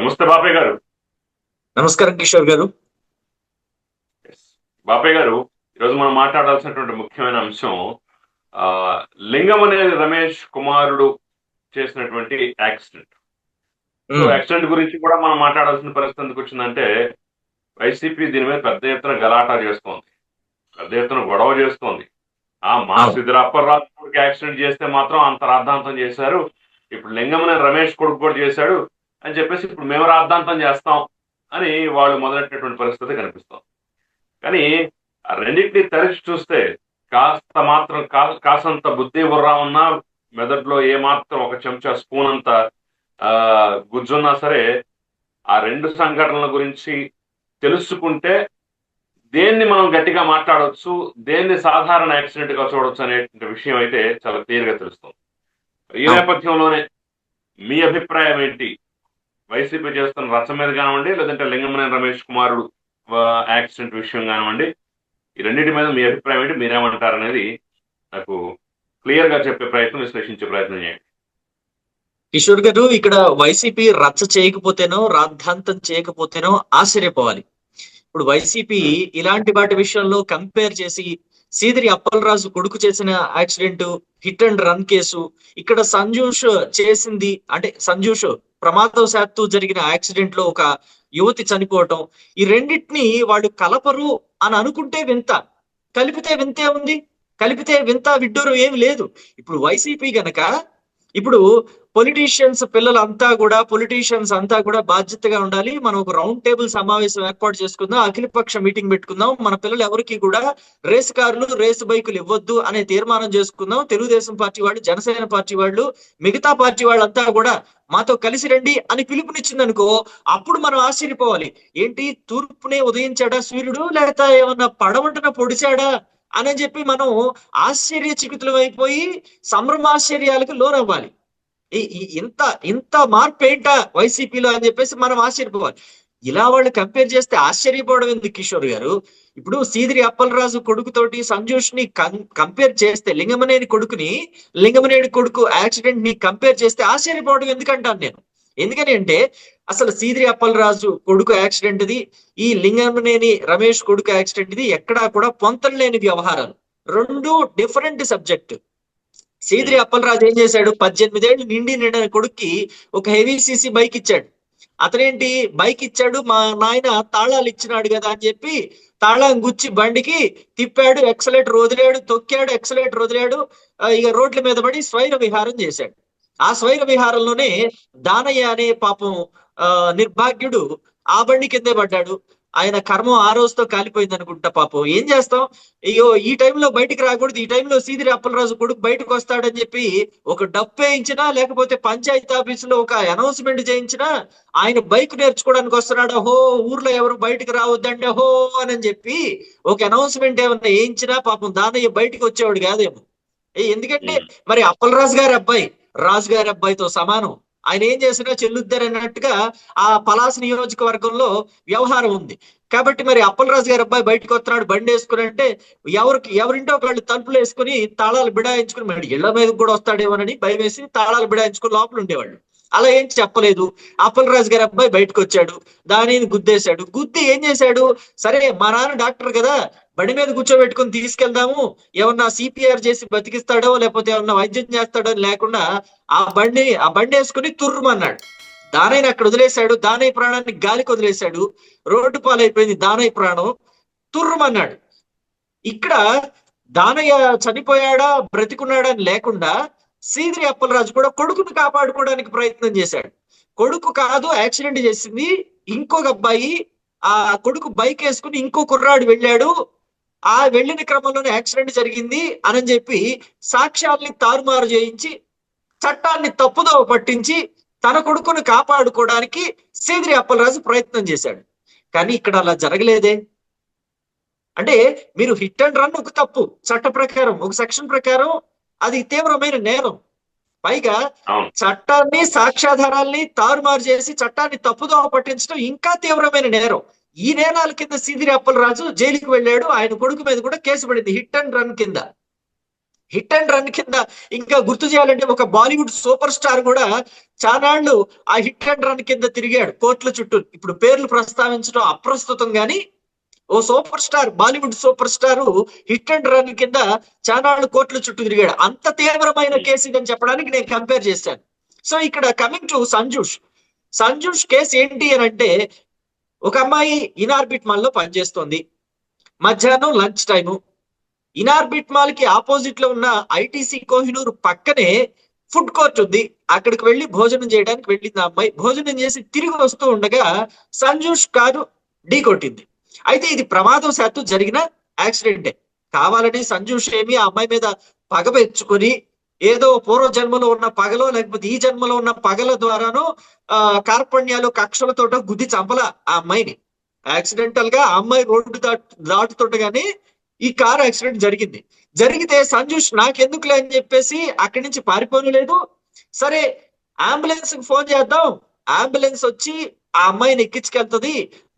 నమస్తే బాపయ్య గారు. నమస్కారం కిషోర్ గారు. బాపయ్య గారు, ఈరోజు మనం మాట్లాడాల్సినటువంటి ముఖ్యమైన అంశం లింగం అనేది రమేష్ కుమారుడు చేసినటువంటి యాక్సిడెంట్. సో యాక్సిడెంట్ గురించి కూడా మనం మాట్లాడాల్సిన పరిస్థితి ఎందుకు వచ్చిందంటే, వైసీపీ దీని మీద పెద్ద ఎత్తున గలాటా చేస్తోంది, పెద్ద ఎత్తున గొడవ చేస్తోంది. మా సిద్ధిర అప్పర్రాజు కొడుకు యాక్సిడెంట్ చేస్తే మాత్రం అంత రాద్ధాంతం చేశారు, ఇప్పుడు లింగం అనే రమేష్ కొడుకు కూడా చేశాడు అని చెప్పేసి ఇప్పుడు మేము రాద్ధాంతం చేస్తాం అని వాళ్ళు మొదలెట్టినటువంటి పరిస్థితి కనిపిస్తాం. కానీ ఆ రెండింటినీ తరిచి చూస్తే కాస్త మాత్రం కాసంత బుద్ధి బుర్రా ఉన్నా, మెదడులో ఏమాత్రం ఒక చెంచా స్పూన్ అంత గుజ్జున్నా సరే, ఆ రెండు సంఘటనల గురించి తెలుసుకుంటే దేన్ని మనం గట్టిగా మాట్లాడవచ్చు, దేన్ని సాధారణ యాక్సిడెంట్ గా చూడవచ్చు అనే విషయం అయితే చాలా క్లియర్ గా తెలుస్తుంది. ఈ నేపథ్యంలోనే మీ అభిప్రాయం ఏంటి? వైసీపీ చేస్తున్న రచ్చ మీద కానివ్వండి, లేదంటే లింగమనేని రమేష్ కుమారుడు యాక్సిడెంట్ విషయం కానివ్వండి, ఈ రెండింటి మీద మీ అభిప్రాయం ఏంటి, మీరేమంటారు అనేది నాకు క్లియర్ గా చెప్పే ప్రయత్నం, విశ్లేషించే ప్రయత్నం చేయండి. కిషోర్ గారు, ఇక్కడ వైసీపీ రచ్చ చేయకపోతేనో రాద్ధాంతం చేయకపోతేనో ఆశ్చర్యపోవాలి. ఇప్పుడు వైసీపీ ఇలాంటి వాటి విషయంలో కంపేర్ చేసి సీదిరి అప్పలరాజు కొడుకు చేసిన accident, hit and run case, ఇక్కడ సంజూష్ చేసింది అంటే సంజూష్ ప్రమాదవశాత్తు జరిగిన యాక్సిడెంట్ లో ఒక యువతి చనిపోవటం, ఈ రెండింటిని వాళ్ళు కలపరు అని అనుకుంటే వింత, కలిపితే వింతే ఉంది, కలిపితే వింత విడ్డూరం ఏమి లేదు. ఇప్పుడు వైసీపీ గనక ఇప్పుడు పొలిటీషియన్స్ అంతా కూడా బాధ్యతగా ఉండాలి, మనం ఒక రౌండ్ టేబుల్ సమావేశం ఏర్పాటు చేసుకుందాం, అఖిలపక్ష మీటింగ్ పెట్టుకుందాం, మన పిల్లలు ఎవరికి కూడా రేసు కార్లు రేసు బైకులు ఇవ్వద్దు అనే తీర్మానం చేసుకుందాం, తెలుగుదేశం పార్టీ వాళ్ళు, జనసేన పార్టీ వాళ్ళు, మిగతా పార్టీ వాళ్ళంతా కూడా మాతో కలిసి రండి అని పిలుపునిచ్చింది అనుకో, అప్పుడు మనం ఆశ్చర్యపోవాలి. ఏంటి, తూర్పునే ఉదయించాడా సూర్యుడు, లేకపోతే ఏమన్నా పడమంటన పొడిచాడా అని చెప్పి మనం ఆశ్చర్యచకితులం అయిపోయి సంభ్రమాశ్చర్యాలకు లోనవ్వాలి. ఇంత ఇంత మార్పు ఏంటా వైసీపీలో అని చెప్పేసి మనం ఆశ్చర్యపోవాలి. ఇలా వాళ్ళు కంపేర్ చేస్తే ఆశ్చర్యపోవడం ఎందుకు కిషోర్ గారు? ఇప్పుడు సీదిరి అప్పలరాజు కొడుకుతోటి సంజూష్ ని కంపేర్ చేస్తే, లింగమనేని కొడుకు యాక్సిడెంట్ ని కంపేర్ చేస్తే ఆశ్చర్యపోవడం ఎందుకంటాను నేను. ఎందుకని అంటే, అసలు సీదిరి అప్పలరాజు కొడుకు యాక్సిడెంట్ ది, ఈ లింగమనేని రమేష్ కొడుకు యాక్సిడెంట్ ది ఎక్కడా కూడా పొంతన లేని వ్యవహారాలు, రెండు డిఫరెంట్ సబ్జెక్ట్. సీదిరి అప్పలరాజు ఏం చేశాడు, 18 ఏళ్ళు నిండిన కొడుక్కి ఒక హెవీ సీసీ బైక్ ఇచ్చాడు. అతనేంటి బైక్ ఇచ్చాడు, మా నాయన తాళాలు ఇచ్చినాడు కదా అని చెప్పి తాళం గుచ్చి బండికి తిప్పాడు, ఎక్సలేటర్ వదిలాడు, తొక్కాడు, ఎక్సలేటర్ వదిలాడు, ఇక రోడ్ల మీద పడి స్వైర విహారం చేశాడు. ఆ స్వైర విహారంలోనే దానయ్య అనే పాపం నిర్భాగ్యుడు ఆ బండి కిందే పడ్డాడు. ఆయన కర్మ ఆ రోజుతో కాలిపోయింది అనుకుంటా. పాపం ఏం చేస్తాం, అయ్యో ఈ టైంలో బయటికి రాకూడదు, ఈ టైంలో సీదిరి అప్పలరాజు కొడుకు బయటకు వస్తాడని చెప్పి ఒక డప్పు వేయించినా, లేకపోతే పంచాయతీ ఆఫీసులో ఒక అనౌన్స్మెంట్ చేయించినా, ఆయన బైక్ నేర్చుకోవడానికి వస్తున్నాడు, హో ఊర్లో ఎవరు బయటకు రావద్దండి హో అని చెప్పి ఒక అనౌన్స్మెంట్ ఏమన్నా వేయించినా పాపం దానయ్య బయటకు వచ్చేవాడు కాదేమో. ఎందుకంటే మరి అప్పలరాజు గారి అబ్బాయి రాజు గారి అబ్బాయితో సమానం, ఆయన ఏం చేసినా చెల్లుద్దారు అన్నట్టుగా ఆ పలాస నియోజకవర్గంలో వ్యవహారం ఉంది. కాబట్టి మరి అప్పలరాజు గారి అబ్బాయి బయటకు వస్తున్నాడు బండి వేసుకుని అంటే, ఎవరింటో వాళ్ళు తలుపులు వేసుకుని తాళాలు బిడాయించుకుని మరి ఇళ్ల మీద కూడా వస్తాడేమోనని భయం వేసి తాళాలు బిడాయించుకుని లోపల ఉండేవాళ్ళు. అలా ఏం చెప్పలేదు. అప్పలరాజు గారి అబ్బాయి బయటకు వచ్చాడు, దానిని గుద్దేశాడు. గుద్ది ఏం చేశాడు, సరే మా నాన్న డాక్టర్ కదా, బండి మీద కూర్చోబెట్టుకుని తీసుకెళ్దాము, ఏమన్నా సిపిఆర్ చేసి బతికిస్తాడో లేకపోతే ఏమన్నా వైద్యం చేస్తాడో లేకుండా ఆ బండి వేసుకుని తుర్రుమన్నాడు. దానయ్యని అక్కడ వదిలేశాడు, దానయ్య ప్రాణాన్ని గాలికి వదిలేశాడు, రోడ్డు పాలైపోయింది దానయ్య ప్రాణం, తుర్రుమన్నాడు. ఇక్కడ దానయ్య చనిపోయాడా బ్రతికున్నాడా అని లేకుండా సీదిరి అప్పలరాజు కూడా కొడుకును కాపాడుకోవడానికి ప్రయత్నం చేశాడు. కొడుకు కాదు యాక్సిడెంట్ చేసింది, ఇంకొక అబ్బాయి, ఆ కొడుకు బైక్ వేసుకుని ఇంకో కుర్రాడు వెళ్ళాడు, ఆ వెళ్ళిన క్రమంలోనే యాక్సిడెంట్ జరిగింది అని చెప్పి సాక్ష్యాల్ని తారుమారు చేయించి చట్టాన్ని తప్పుదోవ పట్టించి తన కొడుకును కాపాడుకోవడానికి సీదిరి అప్పలరాజు ప్రయత్నం చేశాడు. కానీ ఇక్కడ అలా జరగలేదే. అంటే మీరు హిట్ అండ్ రన్ ఒక తప్పు, చట్ట ప్రకారం ఒక సెక్షన్ ప్రకారం అది తీవ్రమైన నేరం. పైగా చట్టాన్ని సాక్ష్యాధారాల్ని తారుమారు చేసి చట్టాన్ని తప్పుదోవ పట్టించడం ఇంకా తీవ్రమైన నేరం. ఈ నేరాల కింద సీదిరి అప్పలరాజు జైలుకి వెళ్ళాడు, ఆయన కొడుకు మీద కూడా కేసు పడింది హిట్ అండ్ రన్ కింద. హిట్ అండ్ రన్ కింద. ఇంకా గుర్తు చేయాలంటే ఒక బాలీవుడ్ సూపర్ స్టార్ కూడా చానాళ్ళు ఆ హిట్ అండ్ రన్ కింద తిరిగాడు కోర్టుల చుట్టూ. ఇప్పుడు పేర్లు ప్రస్తావించడం అప్రస్తుతం గాని ఓ super star, Bollywood super star hit and run కింద చానాళ్ళు కోర్టుల చుట్టూ తిరిగాడు. అంత తీవ్రమైన కేసు ఇదని చెప్పడానికి నేను కంపేర్ చేశాను. సో ఇక్కడ కమింగ్ టు సంజూష్ కేసు ఏంటి అని అంటే, ఒక అమ్మాయి ఇనార్బిట్ మాల్ లో పనిచేస్తోంది. మధ్యాహ్నం లంచ్ టైము. ఇనార్బిట్ మాల్ కి ఆపోజిట్ లో ఉన్న ఐటీసీ కోహినూర్ పక్కనే ఫుడ్ కోర్ట్ ఉంది. అక్కడికి వెళ్లి భోజనం చేయడానికి వెళ్ళింది ఆ అమ్మాయి. భోజనం చేసి తిరిగి వస్తూ ఉండగా సంజూష్ కారు ఢీ కొట్టింది. అయితే ఇది ప్రమాదవశాత్తు జరిగిన యాక్సిడెంటే. కావాలని సంజూష్ ఏమి ఆ అమ్మాయి మీద పగ పెంచుకొని ఏదో పూర్వ జన్మలో ఉన్న పగలో లేకపోతే ఈ జన్మలో ఉన్న పగల ద్వారానో కార్పణ్యాలు కక్షలతోటో గుద్ది చంపల ఆ అమ్మాయిని. యాక్సిడెంటల్ గా ఆ అమ్మాయి రోడ్డు దాటుతుండగానే ఈ కార్ యాక్సిడెంట్ జరిగింది. జరిగితే సంజూష్ నాకెందుకులే అని చెప్పేసి అక్కడి నుంచి పారిపోలేదు. సరే అంబులెన్స్ కి ఫోన్ చేద్దాం, అంబులెన్స్ వచ్చి ఆ అమ్మాయిని ఎక్కించుకెళ్తుంది,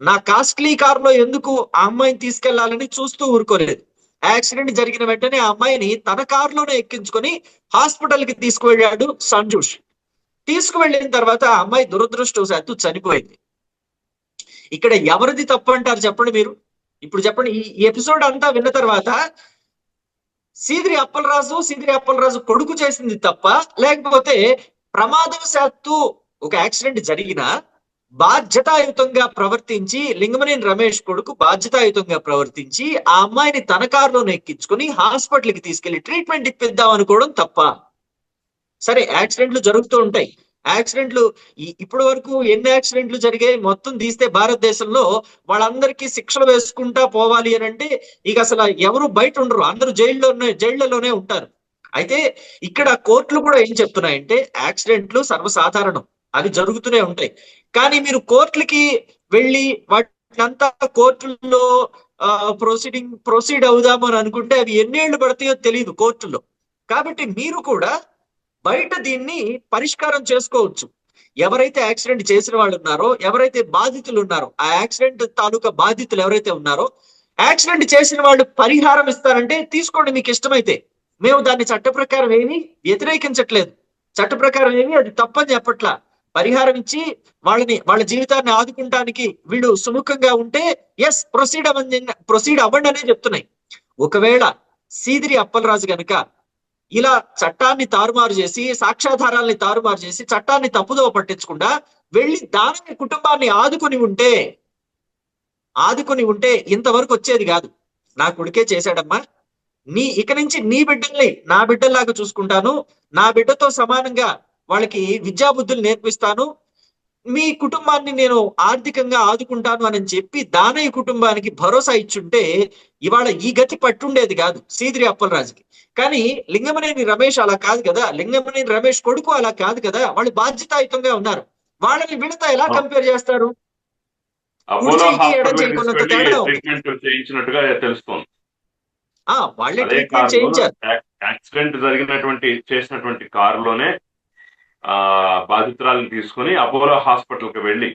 నా కాస్ట్లీ కార్ లో ఎందుకు ఆ అమ్మాయిని తీసుకెళ్లాలని చూస్తూ ఊరుకోలేదు. యాక్సిడెంట్ జరిగిన వెంటనే ఆ అమ్మాయిని తన కారులోనే ఎక్కించుకొని హాస్పిటల్ కి తీసుకువెళ్ళాడు సంజూష్. తీసుకువెళ్ళిన తర్వాత ఆ అమ్మాయి దురదృష్టవశాత్తు చనిపోయింది. ఇక్కడ ఎవరిది తప్పు అంటారు చెప్పండి మీరు? ఇప్పుడు చెప్పండి. ఈ ఎపిసోడ్ అంతా విన్న తర్వాత సీదిరి అప్పలరాజు కొడుకు చేసింది తప్ప, లేకపోతే ప్రమాదవశాత్తు ఒక యాక్సిడెంట్ జరిగిన బాధ్యతాయుతంగా ప్రవర్తించి లింగమనేని రమేష్ కొడుకు బాధ్యతాయుతంగా ప్రవర్తించి ఆ అమ్మాయిని తన కారులోనే ఎక్కించుకొని హాస్పిటల్కి తీసుకెళ్లి ట్రీట్మెంట్ ఇప్పిద్దాం అనుకోవడం తప్ప? సరే యాక్సిడెంట్లు జరుగుతూ ఉంటాయి. యాక్సిడెంట్లు ఇప్పటి వరకు ఎన్ని యాక్సిడెంట్లు జరిగాయి మొత్తం తీస్తే భారతదేశంలో వాళ్ళందరికీ శిక్షలు వేసుకుంటా పోవాలి అని అంటే ఇక అసలు ఎవరు బయట ఉండరు, అందరూ జైళ్లలోనే ఉంటారు. అయితే ఇక్కడ కోర్టులు కూడా ఏం చెప్తున్నాయంటే యాక్సిడెంట్లు సర్వసాధారణం, అవి జరుగుతూనే ఉంటాయి. కానీ మీరు కోర్టులకి వెళ్ళి వాటినంతా కోర్టుల్లో ప్రొసీడ్ అవుదాము అని అనుకుంటే అవి ఎన్నేళ్లు పడతాయో తెలియదు కోర్టుల్లో. కాబట్టి మీరు కూడా బయట దీన్ని పరిష్కారం చేసుకోవచ్చు. ఎవరైతే యాక్సిడెంట్ చేసిన వాళ్ళు ఉన్నారో, ఎవరైతే బాధితులు ఉన్నారో, ఆ యాక్సిడెంట్ తాలూకా బాధితులు ఎవరైతే ఉన్నారో, యాక్సిడెంట్ చేసిన వాళ్ళు పరిహారం ఇస్తారంటే తీసుకోండి మీకు ఇష్టమైతే. మేము దాన్ని చట్ట ప్రకారం ఏమి వ్యతిరేకించట్లేదు, చట్ట ప్రకారం ఏమి అది తప్పని చెప్పట్లా. పరిహారం ఇచ్చి వాళ్ళ జీవితాన్ని ఆదుకుంటానికి వీళ్ళు సుముఖంగా ఉంటే ఎస్ ప్రొసీడ్ అవ్వండి అనే చెప్తున్నాయి. ఒకవేళ సీదిరి అప్పలరాజు గనుక ఇలా చట్టాన్ని తారుమారు చేసి, సాక్ష్యాధారాల్ని తారుమారు చేసి, చట్టాన్ని తప్పుదోవ పట్టించకుండా వెళ్ళి దాని కుటుంబాన్ని ఆదుకుని ఉంటే ఇంతవరకు వచ్చేది కాదు. నా కొడుకే చేశాడమ్మా, ఇక నుంచి నీ బిడ్డల్ని నా బిడ్డల్లాగా చూసుకుంటాను, నా బిడ్డతో సమానంగా వాళ్ళకి విద్యాబుద్ధులు నేర్పిస్తాను, మీ కుటుంబాన్ని నేను ఆర్థికంగా ఆదుకుంటాను అని చెప్పి దానయ్య కుటుంబానికి భరోసా ఇచ్చుంటే ఇవాళ ఈ గతి పట్టుండేది కాదు సీదిరి అప్పలరాజుకి. కానీ లింగమనేని రమేష్ అలా కాదు కదా, లింగమనేని రమేష్ కొడుకు అలా కాదు కదా, వాళ్ళు బాధ్యతాయుతంగా ఉన్నారు. వాళ్ళని వీళ్ళతో ఎలా కంపేర్ చేస్తారు? వాళ్ళే ట్రీట్మెంట్ చేయించారు. యాక్సిడెంట్ చేసినటువంటి కారులోనే బాధితురాలను తీసుకుని అపోలో హాస్పిటల్ కి వెళ్ళి,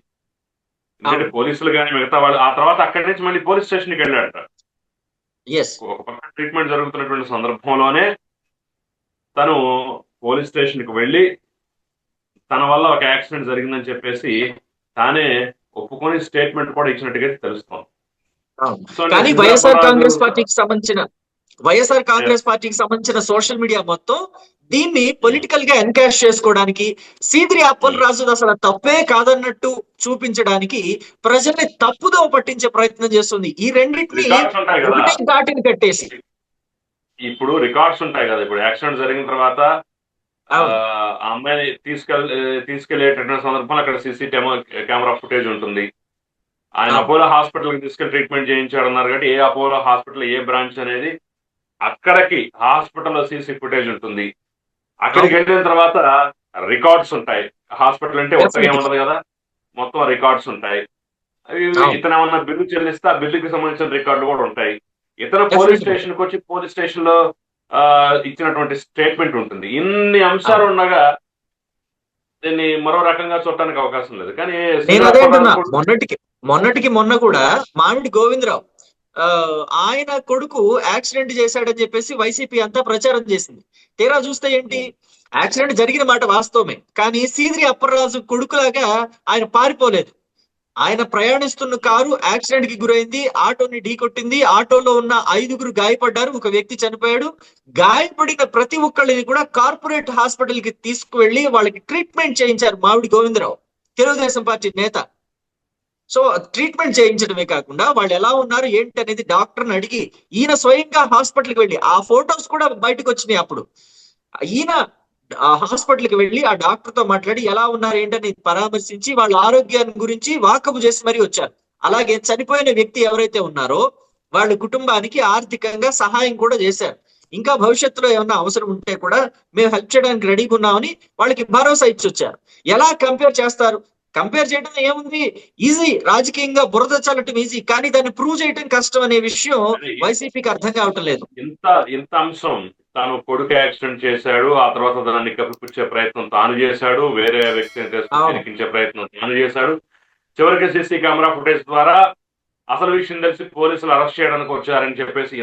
ఎందుకంటే పోలీసులు కానీ మిగతా వాళ్ళు ఆ తర్వాత అక్కడి నుంచి మళ్ళీ పోలీస్ స్టేషన్ కి వెళ్ళాడట. ఒక పక్క ట్రీట్మెంట్ జరుగుతున్నటువంటి సందర్భంలోనే తను పోలీస్ స్టేషన్ కి వెళ్ళి తన వల్ల ఒక యాక్సిడెంట్ జరిగిందని చెప్పేసి తానే ఒప్పుకొని స్టేట్మెంట్ కూడా ఇచ్చినట్టుగా తెలుస్తోంది. కానీ వైఎస్ఆర్ కాంగ్రెస్ పార్టీకి సంబంధించిన సోషల్ మీడియా మొత్తం దీన్ని పొలిటికల్ గా ఎన్కాష్ చేసుకోవడానికి, సీదిరి అప్పలరాజు అసలు తప్పే కాదన్నట్టు చూపించడానికి ప్రజల్ని తప్పుదో పట్టించే ప్రయత్నం చేస్తుంది. ఈ రెండింటిని దాటిని కట్టేసి ఇప్పుడు రికార్డ్స్ ఉంటాయి కదా. ఇప్పుడు యాక్సిడెంట్ జరిగిన తర్వాత ఆ అమ్మాయిని తీసుకెళ్లేటటువంటి సందర్భంలో అక్కడ సీసీ కెమెరా ఫుటేజ్ ఉంటుంది. ఆయన అపోలో హాస్పిటల్ కి తీసుకెళ్లి ట్రీట్మెంట్ చేయించాడు అన్నారు కాబట్టి ఏ అపోలో హాస్పిటల్ ఏ బ్రాంచ్ అనేది అక్కడికి హాస్పిటల్లో సీసీ ఫుటేజ్ ఉంటుంది. అక్కడికి వెళ్ళిన తర్వాత రికార్డ్స్ ఉంటాయి. హాస్పిటల్ అంటే ఒక్కగా ఉండదు కదా, మొత్తం రికార్డ్స్ ఉంటాయి. ఇతను ఏమన్నా బిల్లు చెల్లిస్తే ఆ బిల్లుకి సంబంధించిన రికార్డులు కూడా ఉంటాయి. ఇతను పోలీస్ స్టేషన్ కి వచ్చి పోలీస్ స్టేషన్ లో ఇచ్చినటువంటి స్టేట్మెంట్ ఉంటుంది. ఇన్ని అంశాలు ఉండగా దీన్ని మరో రకంగా చూడటానికి అవకాశం లేదు. కానీ మొన్న కూడా మామిడి గోవిందరావు ఆ, ఆయన కొడుకు యాక్సిడెంట్ చేశాడని చెప్పేసి వైసీపీ అంతా ప్రచారం చేసింది. తీరా చూస్తే ఏంటి, యాక్సిడెంట్ జరిగిన మాట వాస్తవమే, కానీ సీదిరి అప్పలరాజు కొడుకులాగా ఆయన పారిపోలేదు. ఆయన ప్రయాణిస్తున్న కారు యాక్సిడెంట్ కి గురైంది, ఆటోని ఢీకొట్టింది, ఆటోలో ఉన్న 5గురు గాయపడ్డారు, ఒక వ్యక్తి చనిపోయాడు. గాయపడిన ప్రతి ఒక్కళ్ళని కూడా కార్పొరేట్ హాస్పిటల్ కి తీసుకువెళ్లి వాళ్ళకి ట్రీట్మెంట్ చేయించారు మామిడి గోవిందరావు, తెలుగుదేశం పార్టీ నేత. సో ట్రీట్మెంట్ చేయించడమే కాకుండా వాళ్ళు ఎలా ఉన్నారు ఏంటి అనేది డాక్టర్ని అడిగి ఈయన స్వయంగా హాస్పిటల్కి వెళ్ళి, ఆ ఫొటోస్ కూడా బయటకు వచ్చినాయి అప్పుడు, ఈయన ఆ హాస్పిటల్కి వెళ్ళి ఆ డాక్టర్ తో మాట్లాడి ఎలా ఉన్నారు ఏంటని పరామర్శించి వాళ్ళ ఆరోగ్యాన్ని గురించి వాకబు చేసి మరీ వచ్చారు. అలాగే చనిపోయిన వ్యక్తి ఎవరైతే ఉన్నారో వాళ్ళ కుటుంబానికి ఆర్థికంగా సహాయం కూడా చేశారు. ఇంకా భవిష్యత్తులో ఏమన్నా అవసరం ఉంటే కూడా మేము హెల్ప్ చేయడానికి రెడీగా ఉన్నామని వాళ్ళకి భరోసా ఇచ్చి వచ్చారు. ఎలా కంపేర్ చేస్తారు? కంపేర్ చేయడం ఏముంది, ఈజీ, రాజకీయంగా బురద చల్లటం ఈజీ, కానీ దాన్ని ప్రూవ్ చేయడం కష్టం అనే విషయం వైసీపీకి అర్థం కావటం లేదు. ఇంత అంశం, తాను కొడుకు యాక్సిడెంట్ చేశాడు, ఆ తర్వాత దాన్ని కప్పిపుచ్చే ప్రయత్నం తాను చేశాడు, వేరే వ్యక్తిని తీసుకొచ్చే ప్రయత్నం తాను చేశాడు, చివరికి సీసీ కెమెరా ఫుటేజ్ ద్వారా అసలు విషయం తెలిసి పోలీసులు అరెస్ట్ చేయడానికి వచ్చారని చెప్పేసి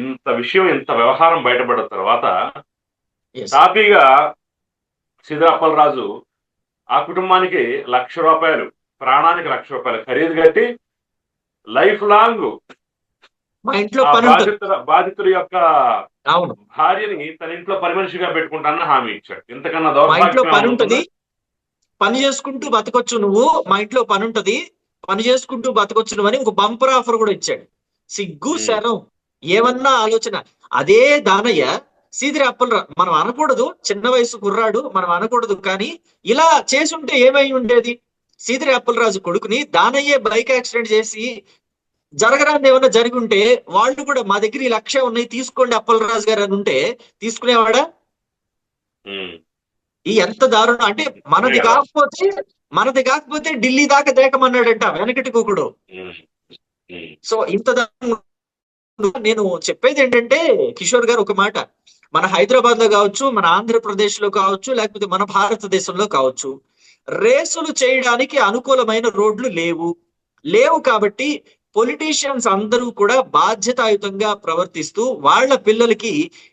ఇంత విషయం, ఇంత వ్యవహారం బయటపడిన తర్వాత తాపీగా సీదిరి అప్పలరాజు ఆ కుటుంబానికి ₹1,00,000, ప్రాణానికి ₹1,00,000 ఖరీదు కట్టి లైఫ్ లాంగ్ బాధితుల యొక్క భార్యని తన ఇంట్లో పని మనిషిగా పెట్టుకుంటానని హామీ ఇచ్చాడు. ఇంతకన్నా దౌర్భాగ్యం, పని చేసుకుంటూ బతకొచ్చు నువ్వు, మా ఇంట్లో పని ఉంటది, పని చేసుకుంటూ బతకొచ్చు నువ్వు అని ఒక బంపర్ ఆఫర్ కూడా ఇచ్చాడు. సిగ్గు శరం ఏమన్నా ఆలోచన. అదే దానయ్య సీదిరి అప్పలరాజు, మనం అనకూడదు, చిన్న వయసు కుర్రాడు, మనం అనకూడదు, కానీ ఇలా చేసుంటే ఏమై ఉండేది? సీదిరి అప్పలరాజు కొడుకుని దానయ్యే బైక్ యాక్సిడెంట్ చేసి జరగరాంది ఏమన్నా జరిగి ఉంటే వాళ్ళు కూడా మా దగ్గర ఈ 1,00,000 ఉన్నాయి తీసుకోండి అప్పలరాజు గారు అని ఉంటే తీసుకునేవాడా? ఈ ఎంత దారుణం అంటే, మనది కాకపోతే ఢిల్లీ దాకా దేకమన్నాడంట వెనకటి కూకుడు. సో ఇంత దారుణం. నేను చెప్పేది ఏంటంటే కిషోర్ గారు, ఒక మాట, మన హైదరాబాద్ లో కావచ్చు, మన ఆంధ్రప్రదేశ్ లో కావచ్చు, లేకపోతే మన భారతదేశంలో కావచ్చు, రేసులు చేయడానికి అనుకూలమైన రోడ్లు లేవు కాబట్టి పొలిటీషియన్స్ అందరూ కూడా బాధ్యతాయుతంగా ప్రవర్తిస్తూ వాళ్ళ పిల్లలకి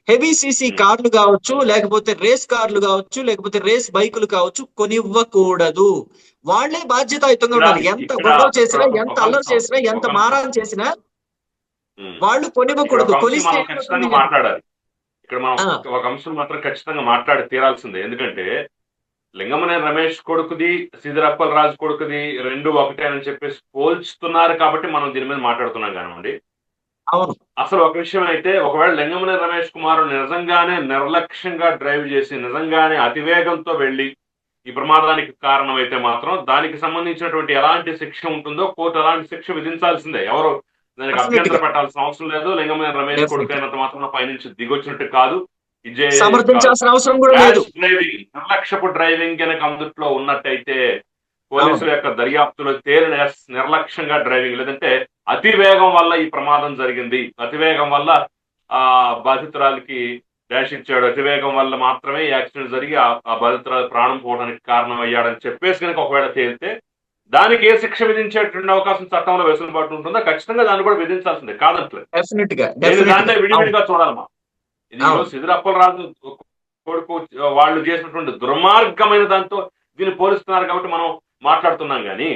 హెవీ సీసీ కార్లు కావచ్చు, లేకపోతే రేస్ కార్లు కావచ్చు, లేకపోతే రేస్ బైకులు కావచ్చు కొనివ్వకూడదు. వాళ్లే బాధ్యతాయుతంగా ఉండాలి. ఎంత గొడవ చేసినా, ఎంత అల్లరి చేసినా, ఎంత మారాలు చేసినా వాళ్ళు కొనివ్వకూడదు. కొలిస్తే మాట్లాడాలి. ఇక్కడ మనం ఒక అంశం మాత్రం ఖచ్చితంగా మాట్లాడి తీరాల్సిందే. ఎందుకంటే లింగమనేని రమేష్ కొడుకుది, సీదిరి అప్పలరాజు కొడుకుది రెండు ఒకటే అని చెప్పేసి పోల్చుతున్నారు కాబట్టి మనం దీని మీద మాట్లాడుతున్నాం కానివ్వండి. అసలు ఒక విషయం అయితే, ఒకవేళ లింగమనేని రమేష్ కుమార్ నిజంగానే నిర్లక్ష్యంగా డ్రైవ్ చేసి నిజంగానే అతివేగంతో వెళ్లి ఈ ప్రమాదానికి కారణం అయితే మాత్రం దానికి సంబంధించినటువంటి ఎలాంటి శిక్ష ఉంటుందో కోర్టు అలాంటి శిక్ష విధించాల్సిందే. ఎవరు దానికి అభ్యంతర పెట్టాల్సిన అవసరం లేదు. లింగమనేని రమేష్ కొడుకు అయినంత మాత్రం పైనుంచి దిగొచ్చినట్టు కాదు. సమర్థించాల్సిన అవసరం కూడా లేదు. డ్రైవింగ్, నిర్లక్ష్యపు డ్రైవింగ్ కనుక అందుట్లో ఉన్నట్టయితే పోలీసుల యొక్క దర్యాప్తులో తేలిన నిర్లక్ష్యంగా డ్రైవింగ్, లేదంటే అతివేగం వల్ల ఈ ప్రమాదం జరిగింది, అతివేగం వల్ల ఆ బాధితురాలకి డాష్ ఇచ్చాడు, అతివేగం వల్ల మాత్రమే యాక్సిడెంట్ జరిగి ఆ బాధితురాలు ప్రాణం పోవడానికి కారణం అయ్యాడని చెప్పేసి కనుక ఒకవేళ తేలితే దానికి ఏ శిక్ష విధించేటువంటి అవకాశం చట్టంలో వెసులుబాటు ఉంటుందో ఖచ్చితంగా దాన్ని కూడా విధించాల్సిందే, కాదంటలేదు. దాంట్లో విడివిడిగా చూడాలమ్మా. ఇది సీదిరి అప్పలరాజు కొడుకు వాళ్ళు చేసినటువంటి దుర్మార్గమైన దాంతో దీన్ని పోలుస్తున్నారు కాబట్టి మనం మాట్లాడుతున్నాం. కానీ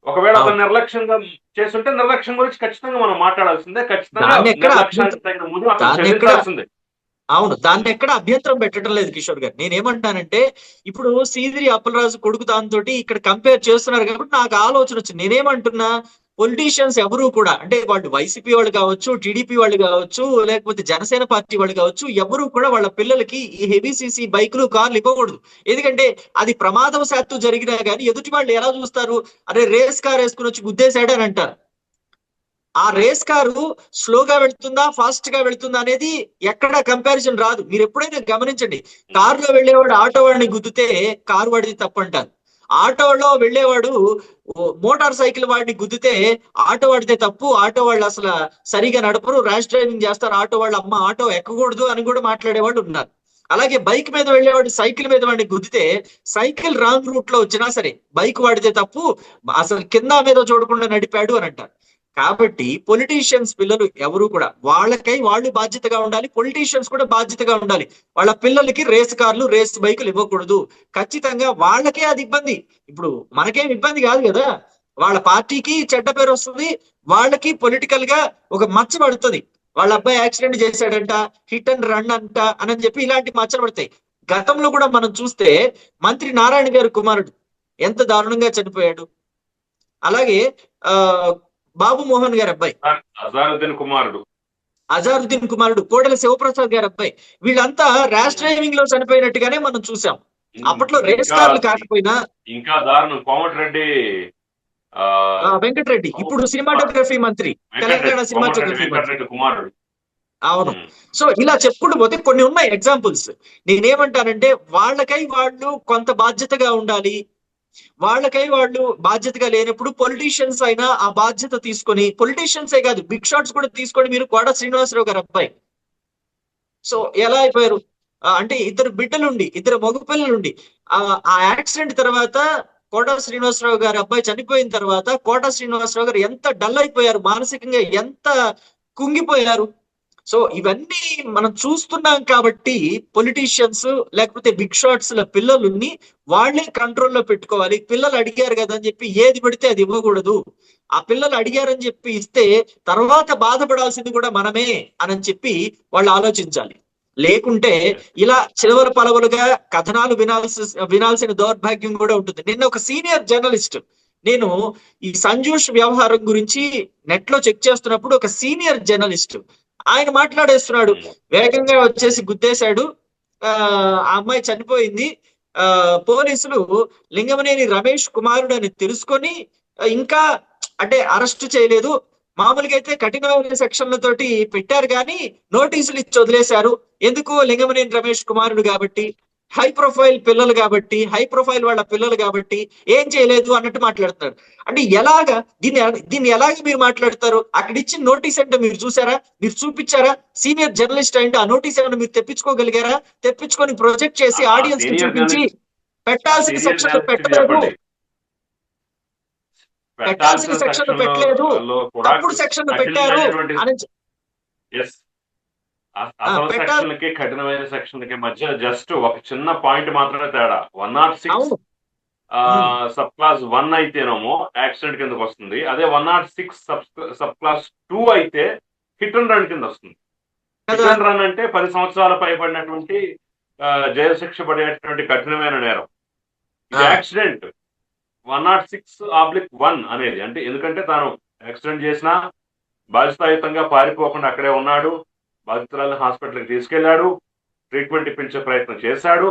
ఒకవేళ అతను నిర్లక్ష్యంగా చేస్తుంటే నిర్లక్ష్యం గురించి ఖచ్చితంగా మనం మాట్లాడాల్సిందే, ఖచ్చితంగా నిర్లక్ష్యానికి తగిన ముందు అతను చెల్లించాల్సిందే. అవును, దాన్ని ఎక్కడ అభ్యంతరం పెట్టడం లేదు కిషోర్ గారు. నేనేమంటానంటే, ఇప్పుడు సీదిరి అప్పలరాజు కొడుకు దాంతో ఇక్కడ కంపేర్ చేస్తున్నారు కాబట్టి నాకు ఆలోచన వచ్చింది. నేనేమంటున్నా, పొలిటీషియన్స్ ఎవరు కూడా, అంటే వాళ్ళు వైసీపీ వాళ్ళు కావచ్చు, టీడీపీ వాళ్ళు కావచ్చు, లేకపోతే జనసేన పార్టీ వాళ్ళు కావచ్చు, ఎవరు కూడా వాళ్ళ పిల్లలకి ఈ హెవీ సీసీ బైకులు, కార్లు ఇవ్వకూడదు. ఎందుకంటే అది ప్రమాదవశాత్తు జరిగినా కానీ ఎదుటి వాళ్ళు ఎలా చూస్తారు, అరే రేస్ కార్ వేసుకుని వచ్చి గుద్దేశాడు అని అంటారు. ఆ రేస్ కారు స్లోగా వెళ్తుందా, ఫాస్ట్ గా వెళ్తుందా అనేది ఎక్కడ కంపారిజన్ రాదు. మీరు ఎప్పుడైనా గమనించండి, కారులో వెళ్ళేవాడు ఆటో వాడిని గుద్దితే కారు వాడిది తప్పంటారు, ఆటోలో వెళ్ళేవాడు మోటార్ సైకిల్ వాడిని గుద్దితే ఆటో వాడితే తప్పు, ఆటో వాళ్ళు అసలు సరిగా నడపరు, ర్యాష్ డ్రైవింగ్ చేస్తారు, ఆటో వాళ్ళు అమ్మ ఆటో ఎక్కకూడదు అని కూడా మాట్లాడేవాడు ఉన్నారు. అలాగే బైక్ మీద వెళ్ళేవాడు సైకిల్ మీద వాడిని గుద్దితే సైకిల్ రాంగ్ రూట్ లో వచ్చినా సరే బైక్ వాడితే తప్పు, అసలు కింద మీద చూడకుండా నడిపాడు అని అంటారు. కాబట్టి పొలిటీషియన్స్ పిల్లలు ఎవరు కూడా వాళ్ళకై వాళ్ళు బాధ్యతగా ఉండాలి, పొలిటీషియన్స్ కూడా బాధ్యతగా ఉండాలి. వాళ్ళ పిల్లలకి రేస్ కార్లు రేస్ బైకులు ఇవ్వకూడదు. ఖచ్చితంగా వాళ్ళకే అది ఇబ్బంది. ఇప్పుడు మనకేం ఇబ్బంది కాదు కదా, వాళ్ళ పార్టీకి చెడ్డ పేరు వస్తుంది, వాళ్ళకి పొలిటికల్ గా ఒక మచ్చ పడుతుంది. వాళ్ళ అబ్బాయి యాక్సిడెంట్ చేశాడంట, హిట్ అండ్ రన్ అంట అని చెప్పి ఇలాంటి మచ్చలు పడతాయి. గతంలో కూడా మనం చూస్తే మంత్రి నారాయణ గారి కుమారుడు ఎంత దారుణంగా చనిపోయాడు. అలాగే ఆ బాబు మోహన్ గారి అబ్బాయి అజారుద్దీన్ కుమారుడు కోడెల శివప్రసాద్ గారి అబ్బాయి, వీళ్ళంతా ర్యాష్ డ్రైవింగ్ లో చనిపోయినట్టుగానే మనం చూసాం. అప్పట్లో రేస్ కార్లు కాకపోయినా ఇంకా దారుణం కోమటిరెడ్డి వెంకటరెడ్డి, ఇప్పుడు సినిమాటోగ్రఫీ మంత్రి, తెలంగాణ సినిమాటోగ్రఫీ మంత్రి కుమారుడు. అవును. సో ఇలా చెప్పుకుంటూ పోతే కొన్ని ఉన్నాయి ఎగ్జాంపుల్స్. నేనేమంటానంటే వాళ్ళకై వాళ్ళు కొంత బాధ్యతగా ఉండాలి. వాళ్ళకై వాళ్ళు బాధ్యతగా లేనప్పుడు పొలిటీషియన్స్ అయినా ఆ బాధ్యత తీసుకొని, పొలిటీషియన్సే కాదు బిగ్ షాట్స్ కూడా తీసుకొని, మీరు కోట శ్రీనివాసరావు గారు అబ్బాయి సో ఎలా అయిపోయారు అంటే ఇద్దరు బిడ్డలుండి, ఇద్దరు మగపిల్లలుండి ఆ యాక్సిడెంట్ తర్వాత కోట శ్రీనివాసరావు గారి అబ్బాయి చనిపోయిన తర్వాత కోట శ్రీనివాసరావు గారు ఎంత డల్ అయిపోయారు, మానసికంగా ఎంత కుంగిపోయారు. సో ఇవన్నీ మనం చూస్తున్నాం కాబట్టి పొలిటీషియన్స్ లేకపోతే బిగ్ షాట్స్ ల పిల్లలని వాళ్ళే కంట్రోల్లో పెట్టుకోవాలి. పిల్లలు అడిగారు కదా అని చెప్పి ఏది పడితే అది ఇవ్వకూడదు. ఆ పిల్లలు అడిగారని చెప్పి ఇస్తే తర్వాత బాధపడాల్సింది కూడా మనమే అని వాళ్ళు ఆలోచించాలి. లేకుంటే ఇలా చిలవల పలవలుగా కథనాలు వినాల్సిన దౌర్భాగ్యం కూడా ఉంటుంది. నిన్న ఒక సీనియర్ జర్నలిస్ట్, నేను ఈ సంజూష్ వ్యవహారం గురించి నెట్ లో చెక్ చేస్తున్నప్పుడు ఒక సీనియర్ జర్నలిస్ట్ ఆయన మాట్లాడేస్తున్నాడు, వేగంగా వచ్చేసి గుద్దేశాడు, ఆ అమ్మాయి చనిపోయింది, పోలీసులు లింగమనేని రమేష్ కుమారుడు అని తెలుసుకొని ఇంకా అంటే అరెస్ట్ చేయలేదు, మామూలుగా అయితే కఠినమైన సెక్షన్లతోటి పెట్టారు కానీ నోటీసులు ఇచ్చి వదిలేశారు. ఎందుకు? లింగమనేని రమేష్ కుమారుడు కాబట్టి, హై ప్రొఫైల్ పిల్లలు కాబట్టి, హై ప్రొఫైల్ వాళ్ళ పిల్లలు కాబట్టి ఏం చేయలేదు అన్నట్టు మాట్లాడుతున్నాడు. అంటే ఎలాగా దీన్ని ఎలాగ మీరు మాట్లాడతారు? అక్కడ ఇచ్చిన నోటీస్ అంటే మీరు చూసారా, మీరు చూపించారా? సీనియర్ జర్నలిస్ట్ అంటే ఆ నోటీస్ ఏమైనా మీరు తెప్పించుకోగలిగారా? తెప్పించుకొని ప్రొజెక్ట్ చేసి ఆడియన్స్ కి చూపించి పెట్టాల్సిన సెక్షన్ పెట్టలేదు, పెట్టాల్సిన సెక్షన్ పెట్టలేదు, తప్పుడు సెక్షన్ పెట్టారు అని సెక్షన్లకి కఠినమైన సెక్షన్లకి మధ్య జస్ట్ ఒక చిన్న పాయింట్ మాత్రమే తేడా. 106 సబ్ క్లాస్ 1 అయితేనేమో యాక్సిడెంట్ కిందకి వస్తుంది, అదే 106 సబ్ క్లాస్ 2 అయితే హిట్ అండ్ రన్ కింద వస్తుంది. హిట్ అండ్ రన్ అంటే 10 సంవత్సరాల పైబడినటువంటి జైలు శిక్ష పడేటువంటి కఠినమైన నేరం. యాక్సిడెంట్ 106/1 అనేది అంటే ఎందుకంటే తాను యాక్సిడెంట్ చేసినా బాధ్యతాయుతంగా పారిపోకుండా అక్కడే ఉన్నాడు, బాధితురాలను హాస్పిటల్కి తీసుకెళ్లాడు, ట్రీట్మెంట్ ఇప్పించే ప్రయత్నం చేశాడు,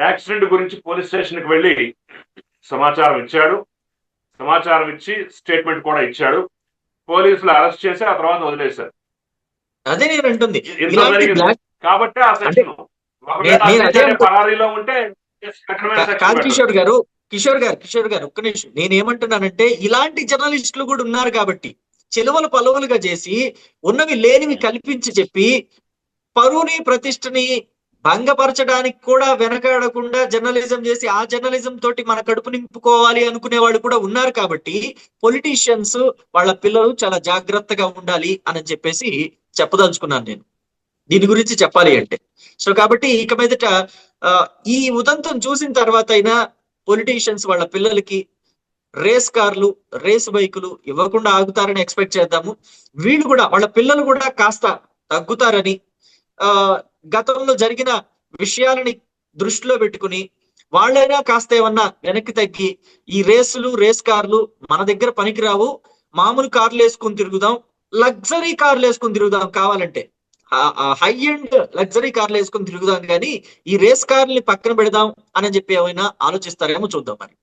యాక్సిడెంట్ గురించి పోలీస్ స్టేషన్కి వెళ్ళి సమాచారం ఇచ్చి స్టేట్మెంట్ కూడా ఇచ్చాడు, పోలీసులు అరెస్ట్ చేసి ఆ తర్వాత వదిలేశారు. అదే నేను అంటుంది. కాబట్టి ఆ సెక్షన్ పరారీలో ఉంటే కిషోర్ గారు ఒక్క నిమిషం, నేనేమంటున్నానంటే ఇలాంటి జర్నలిస్టులు కూడా ఉన్నారు కాబట్టి చెలువలు పలువలుగా చేసి ఉన్నవి లేనివి కల్పించి చెప్పి పరువుని ప్రతిష్టని భంగపరచడానికి కూడా వెనకాడకుండా జర్నలిజం చేసి ఆ జర్నలిజం తోటి మన కడుపు నింపుకోవాలి అనుకునే వాళ్ళు కూడా ఉన్నారు. కాబట్టి పొలిటీషియన్స్ వాళ్ళ పిల్లలు చాలా జాగ్రత్తగా ఉండాలి అని చెప్పేసి చెప్పదలుచుకున్నాను నేను దీని గురించి చెప్పాలి అంటే. సో కాబట్టి ఇక మీదట ఈ ఉదంతం చూసిన తర్వాత అయినా పొలిటీషియన్స్ వాళ్ళ పిల్లలకి రేస్ కార్లు రేస్ బైకులు ఇవ్వకుండా ఆగుతారని ఎక్స్పెక్ట్ చేద్దాము. వీళ్ళు కూడా వాళ్ళ పిల్లలు కూడా కాస్త తగ్గుతారని, గతంలో జరిగిన విషయాలని దృష్టిలో పెట్టుకుని వాళ్ళైనా కాస్త ఏమన్నా వెనక్కి తగ్గి ఈ రేస్ కార్లు మన దగ్గర పనికిరావు, మామూలు కార్లు వేసుకుని తిరుగుదాం, లగ్జరీ కార్లు వేసుకుని తిరుగుదాం, కావాలంటే హై ఎండ్ లగ్జరీ కార్లు వేసుకుని తిరుగుదాం, కానీ ఈ రేస్ కార్లని పక్కన పెడదాం అని చెప్పి ఏమైనా ఆలోచిస్తారేమో చూద్దాం మరి.